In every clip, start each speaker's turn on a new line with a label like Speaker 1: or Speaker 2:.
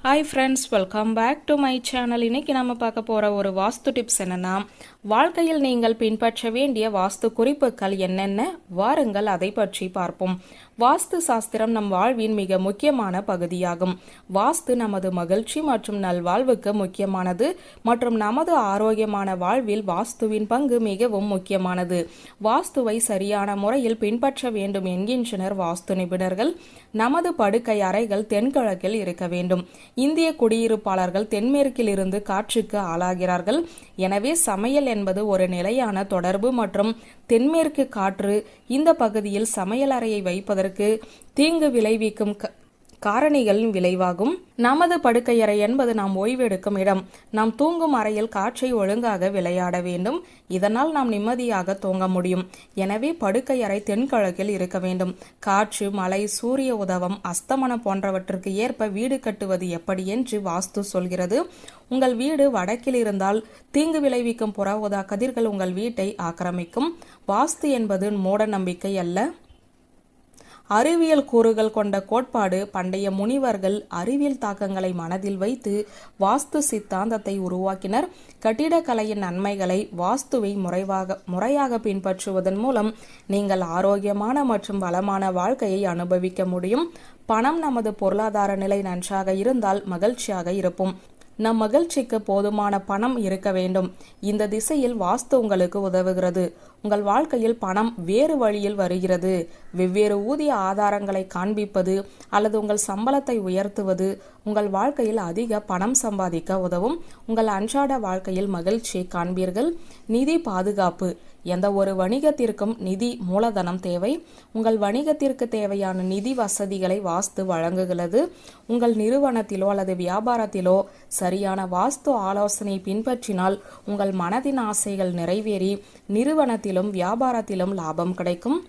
Speaker 1: Hi friends, welcome back to my channel. இன்னைக்கு நம்ம பார்க்க போகிற ஒரு வாஸ்து டிப்ஸ் என்னன்னா, வாழ்க்கையில் நீங்கள் பின்பற்ற வேண்டிய வாஸ்து குறிப்புகள் என்னென்ன, வாருங்கள் அதை பற்றி பார்ப்போம். வாஸ்து சாஸ்திரம் நம் வாழ்வின் மிக முக்கியமான பகுதியாகும். வாஸ்து நமது மகிழ்ச்சி மற்றும் நல்வாழ்வுக்கு முக்கியமானது மற்றும் நமது ஆரோக்கியமான வாழ்வில் வாஸ்துவின் பங்கு மிகவும் முக்கியமானது. வாஸ்துவை சரியான முறையில் பின்பற்ற வேண்டும் என்கின்றனர் வாஸ்து நிபுணர்கள். நமது படுக்கை அறைகள் தென்கிழக்கில் இருக்க வேண்டும். இந்திய குடியிருப்பாளர்கள் தென்மேற்கில் இருந்து காற்றுக்கு ஆளாகிறார்கள். எனவே சமையல் என்பது ஒரு நிலையான தொடர்பு மற்றும் தென்மேற்கு காற்று இந்த பகுதியில் சமையலறையை வைப்பதற்கு தீங்கு விளைவிக்கும் காரணிகளின் விளைவாகும். நமது படுக்கையறை என்பது நாம் ஓய்வெடுக்கும் இடம். நாம் தூங்கும் அறையில் காற்றை ஒழுங்காக விளையாட வேண்டும். இதனால் நாம் நிம்மதியாக தூங்க முடியும். எனவே படுக்கையறை தென்கிழக்கில் இருக்க வேண்டும். காற்று, மழை, சூரிய உதவம், அஸ்தமனம் போன்றவற்றுக்கு ஏற்ப வீடு கட்டுவது எப்படி என்று வாஸ்து சொல்கிறது. உங்கள் வீடு வடக்கில் இருந்தால் தீங்கு விளைவிக்கும் புற ஊதா கதிர்கள் உங்கள் வீட்டை ஆக்கிரமிக்கும். வாஸ்து என்பது மூட நம்பிக்கை அல்ல, அறிவியல் கூறுகள் கொண்ட கோட்பாடு. பண்டைய முனிவர்கள் அறிவியல் தாக்கங்களை மனதில் வைத்து வாஸ்து சித்தாந்தத்தை உருவாக்கினர். கட்டிடக்கலையின் நன்மைகளை வாஸ்துவை முறையாக பின்பற்றுவதன் மூலம் நீங்கள் ஆரோக்கியமான மற்றும் வளமான வாழ்க்கையை அனுபவிக்க முடியும். பணம் நமது பொருளாதார நிலை நன்றாக இருந்தால் மகிழ்ச்சியாக இருப்போம். நம் மகிழ்ச்சிக்கு போதுமான பணம் இருக்க வேண்டும். இந்த திசையில் வாஸ்து உங்களுக்கு உதவுகிறது. உங்கள் வாழ்க்கையில் பணம் வேறு வழியில் வருகிறது. வெவ்வேறு ஊதிய ஆதாரங்களை காண்பிப்பது அல்லது உங்கள் சம்பளத்தை உயர்த்துவது உங்கள் வாழ்க்கையில் அதிக பணம் சம்பாதிக்க உதவும். உங்கள் அன்றாட வாழ்க்கையில் மகிழ்ச்சியை காண்பீர்கள். நிதி பாதுகாப்பு. எந்த ஒரு வணிகத்திற்கும் நிதி மூலதனம் தேவை. உங்கள் வணிகத்திற்கு தேவையான நிதி வசதிகளை வாஸ்து வழங்குகிறது. உங்கள் நிறுவனத்திலோ அல்லது வியாபாரத்திலோ சரியான வாஸ்து ஆலோசனை பின்பற்றினால் உங்கள் மனதின் ஆசைகள் நிறைவேறி நிறுவனத்திலும் வியாபாரத்திலும் லாபம் கிடைக்கும்.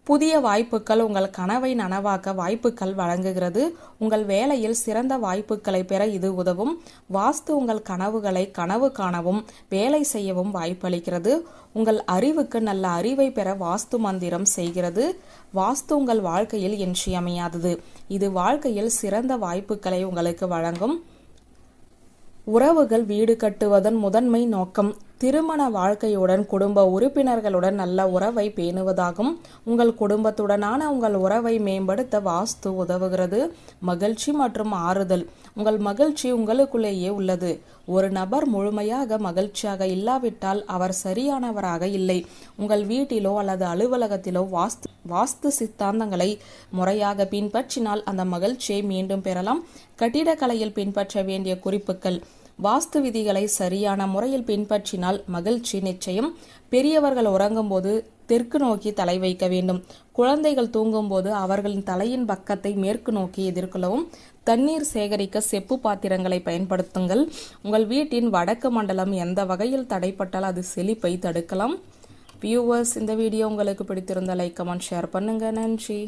Speaker 1: புதிய வாய்ப்புகள். உங்கள் கனவை நனவாக்க வாய்ப்புகள் வழங்குகிறது. உங்கள் வேலையில் சிறந்த வாய்ப்புகளை பெற இது உதவும். வாஸ்து உங்கள் கனவுகளை கனவு காணவும் வேலை செய்யவும் வாய்ப்பளிக்கிறது. உங்கள் அறிவுக்கு நல்ல அறிவை பெற வாஸ்து மந்திரம் செய்கிறது. வாஸ்து உங்கள் வாழ்க்கையில் இன்றியமையாதது. இது வாழ்க்கையில் சிறந்த வாய்ப்புகளை உங்களுக்கு வழங்கும். உறவுகள். வீடு கட்டுவதன் முதன்மை நோக்கம் திருமண வாழ்க்கையுடன் குடும்ப உறுப்பினர்களுடன் நல்ல உறவை பேணுவதாகும். உங்கள் குடும்பத்துடனான உங்கள் உறவை மேம்படுத்த வாஸ்து உதவுகிறது. மகிழ்ச்சி மற்றும் ஆறுதல். உங்கள் மகிழ்ச்சி உங்களுக்குள்ளேயே உள்ளது. ஒரு நபர் முழுமையாக மகிழ்ச்சியாக இல்லாவிட்டால் அவர் சரியானவராக இல்லை. உங்கள் வீட்டிலோ அல்லது அலுவலகத்திலோ வாஸ்து சித்தாந்தங்களை முறையாக பின்பற்றினால் அந்த மகிழ்ச்சியை மீண்டும் பெறலாம். கட்டிடக்கலையில் பின்பற்ற வேண்டிய குறிப்புகள். வாஸ்து விதிகளை சரியான முறையில் பின்பற்றினால் மகிழ்ச்சி நிச்சயம். பெரியவர்கள் உறங்கும் போது தெற்கு நோக்கி தலை வைக்க வேண்டும். குழந்தைகள் தூங்கும் போது அவர்களின் தலையின் பக்கத்தை மேற்கு நோக்கி எதிர்கொள்ளவும். தண்ணீர் சேகரிக்க செப்பு பாத்திரங்களை பயன்படுத்துங்கள். உங்கள் வீட்டின் வடக்கு மண்டலம் எந்த வகையில் தடைப்பட்டால் அது செழிப்பை தடுக்கலாம். வியூவர்ஸ், இந்த வீடியோ உங்களுக்கு பிடித்திருந்தால் லைக், கமெண்ட், ஷேர் பண்ணுங்க. நன்றி.